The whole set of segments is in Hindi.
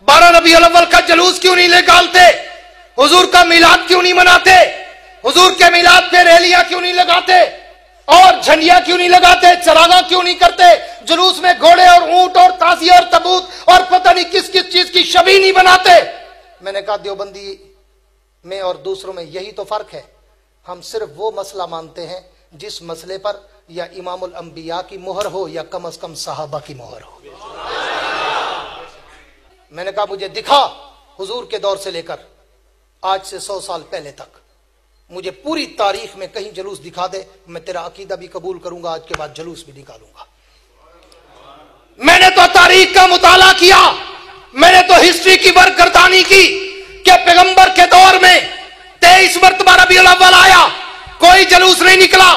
12 रबीउल अव्वल का जुलूस क्यों नहीं निकालते? हुजूर का मिलाद क्यों नहीं मनाते? हुजूर के मिलाद पे रैलियां क्यों नहीं लगाते और झंडियां क्यों नहीं लगाते? चरागा क्यों नहीं करते? जुलूस में घोड़े और ऊंट और ताजिया और तबूत और पता नहीं किस किस चीज की शबी नहीं बनाते। मैंने कहा देवबंदी में और दूसरों में यही तो फर्क है, हम सिर्फ वो मसला मानते हैं जिस मसले पर या इमामुल अंबिया की मोहर हो या कम से कम सहाबा की मोहर हो। मैंने कहा मुझे दिखा हुजूर के दौर से लेकर आज से 100 साल पहले तक, मुझे पूरी तारीख में कहीं जुलूस दिखा दे, मैं तेरा अकीदा भी कबूल करूंगा, आज के बाद जुलूस भी निकालूंगा। मैंने तो तारीख का मुताला किया, मैंने तो हिस्ट्री की बरगर्दानी की कि पैगंबर के दौर में 23 मरतबा रबीउल अव्वल आया, कोई जुलूस नहीं निकला।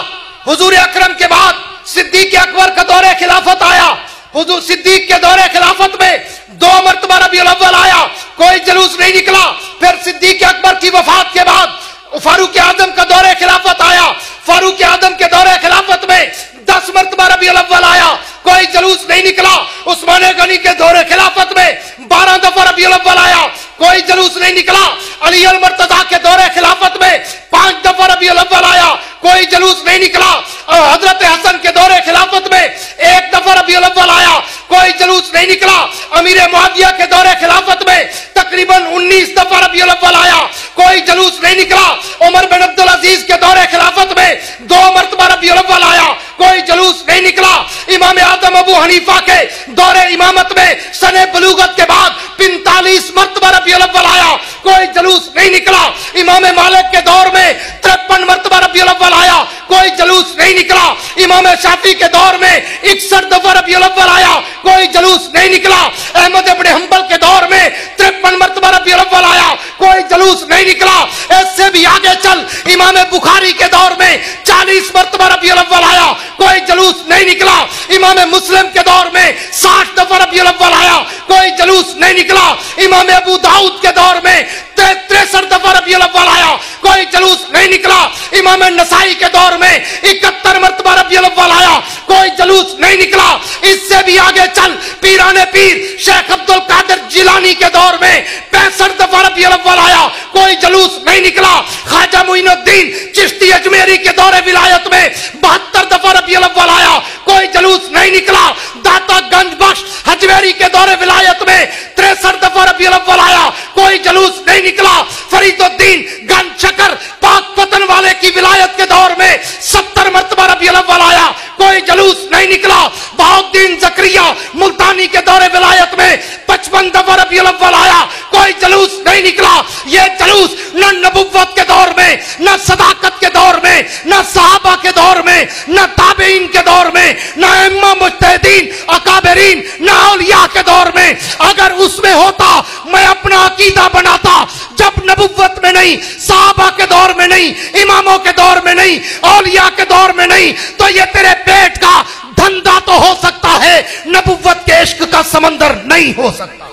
हुजूर अकरम के बाद सिद्दीक अकबर का दौरे खिलाफत आया, हुजूर सिद्दीक के दौरे खिलाफत में 2 मरतबा रबीउल अव्वल आया, कोई जुलूस नहीं निकला। फिर सिद्दीक अकबर की वफात के बाद फारूक आजम का दौरे खिलाफत आया, फारूक आजम के दौरे खिलाफत में 10 मरतबा रबीउल अव्वल आया, कोई जुलूस नहीं निकला। उस्मान गनी के दौरे खिलाफत में 12 दफा रबीउल अव्वल आया, कोई जुलूस नहीं निकला। अली अल मुर्तजा के दौरे खिलाफत में 5 दफा रबीउल अव्वल आया, कोई जुलूस नहीं निकला। और हजरत हसन के दौरे खिलाफत में 1 दफा रबीउल अव्वल आया, कोई जुलूस नहीं निकला। अमीर मुआविया के दौरे खिलाफत में तकरीबन 19 दफा रबीउल अव्वल आया, कोई जुलूस नहीं निकला। उमर बिन अब्दुल अजीज के दौरे खिलाफत में 2 मरतबा रबीउल अव्वल आया, कोई जुलूस नहीं निकला। इमाम आजम अबू हनीफा के दौरे इमामत में सने बलूगत के बाद 45 मरतबा रबीउल अव्वल आया, कोई जुलूस नहीं निकला। इमाम मालिक के दौर में 53 मरतबा रबीउल अव्वल आया, कोई जुलूस नहीं निकला। इमाम शाफी के दौर में 61 दफा रबीउल अव्वल आया, कोई जुलूस नहीं निकला। अहमद इब्न हंबल के दौर में 53 मरतबा रबीउल अव्वल आया, कोई जुलूस नहीं निकला। इससे भी आगे चल, इमाम बुखारी के दौर में 40 मरतबा रबीउल अव्वल आया, कोई जुलूस नहीं निकला। इमाम मुस्लिम के दौर में 60 दफा रबीउल अव्वल आया, कोई जुलूस नहीं निकला। इमाम अबू दाऊद के दौर में 63 दफा रबीउल अव्वल आया, कोई जुलूस नहीं निकला। इमाम नसाई के दौर में 71 मरतबा रबीउल अव्वल आया, कोई जुलूस नहीं निकला। इससे भी आगे चल, पीराने पीर शेख अब्दुल कादिर जिलानी के दौर में 65 दफा रबीउल अव्वल आया, कोई जुलूस नहीं निकला। ख्वाजा मुइनुद्दीन चिश्ती अजमेरी के दौरे विलायत में 72 दफा रबीउल अव्वल आया, कोई जुलूस नहीं निकला। दाता गंज बख्श हजवेरी के दौरे विलायत में 63 दफा रबीउल अव्वल आया, कोई जुलूस नहीं निकला। फरीदुद्दीन गंज शकर पाक पतन वाले की विलायत के दौर में 70 मरतबा रबीउल अव्वल आया, कोई जुलूस नहीं निकला। बहाउद्दीन जकरिया मुल्तानी के दौरे विलायत में 55 दफा रबीउल अव्वल आया, कोई जुलूस नहीं निकला। ये जुलूस न नबुव्वत के दौर में, न सदाकत के दौर में, न सहाबा के दौर में, न ताबेईन के दौर में, न इमाम मुज्तहिदीन अकाबरीन, न औलिया के दौर में। अगर उसमें होता मैं अपना अकीदा बनाता, जब नबुव्वत में नहीं, सहाबा के दौर में नहीं, इमामों के दौर में नहीं, औलिया के दौर में नहीं, तो ये तेरे पेट का धंधा तो हो सकता है, नबुव्वत के इश्क का समंदर नहीं हो सकता।